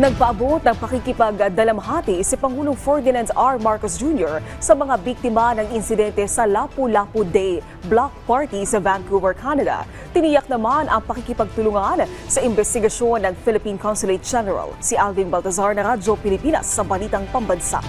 Nagpaabot ng pakikipagdalamhati si Pangulong Ferdinand R. Marcos Jr. sa mga biktima ng insidente sa Lapu-Lapu Day Block Party sa Vancouver, Canada. Tiniyak naman ang pakikipagtulungan sa investigasyon ng Philippine Consulate General. Si Alvin Baltazar ng Radyo Pilipinas sa Balitang Pambansa.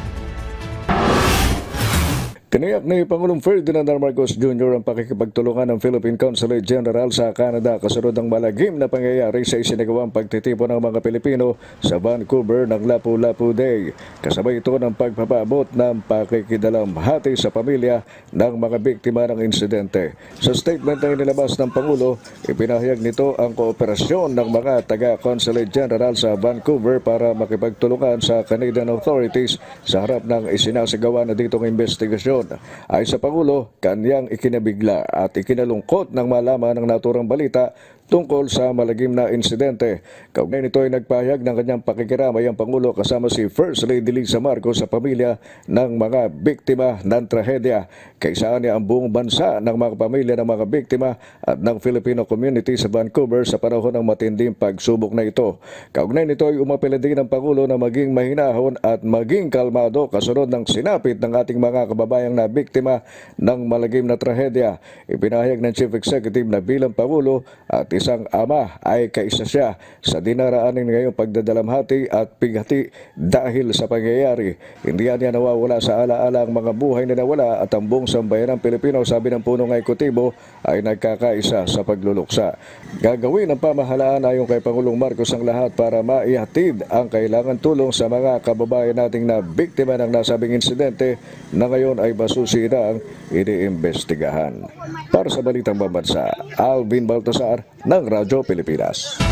Tiniyak ni Pangulong Ferdinand R. Marcos Jr. ang pakikipagtulungan ng Philippine Consulate General sa Canada kasunod ng malagim na pangyayari sa isinagawang pagtitipon ng mga Pilipino sa Vancouver ng Lapu-Lapu Day. Kasabay ito ng pagpapaabot ng pakikidalamhati sa pamilya ng mga biktima ng insidente. Sa statement na inilabas ng Pangulo, ipinahayag nito ang kooperasyon ng mga taga-Consulate General sa Vancouver para makipagtulungan sa Canadian authorities sa harap ng isinasagawa na ditong investigasyon. Ay sa Pangulo, kanyang ikinabigla at ikinalungkot ng malaman ng naturang balita tungkol sa malagim na insidente. Kaugnay nito ay nagpahayag ng kanyang pakikiramay ang Pangulo kasama si First Lady Lisa Marcos sa pamilya ng mga biktima ng trahedya. Kaisaan niya ang buong bansa ng mga pamilya ng mga biktima at ng Filipino community sa Vancouver sa panahon ng matinding pagsubok na ito. Kaugnay nito ay umapela din ang Pangulo na maging mahinahon at maging kalmado kasunod ng sinapit ng ating mga kababayang na biktima ng malagim na trahedya. Ipinahayag ng Chief Executive na bilang Pangulo at isang ama ay kaisa siya sa dinaraanin ngayong pagdadalamhati at pighati dahil sa pangyayari. Hindi niya nawawala sa alaala ang mga buhay na nawala at ang buong sambayanang Pilipino, sabi ng punong ekutibo, ay nagkakaisa sa pagluluksa. Gagawin ng pamahalaan ayon kay Pangulong Marcos ang lahat para maihatid ang kailangan tulong sa mga kababayan nating na biktima ng nasabing insidente na ngayon ay basusi na ang iniimbestigahan. Para sa Balitang Pambansa, Alvin Baltazar ng Radyo Pilipinas.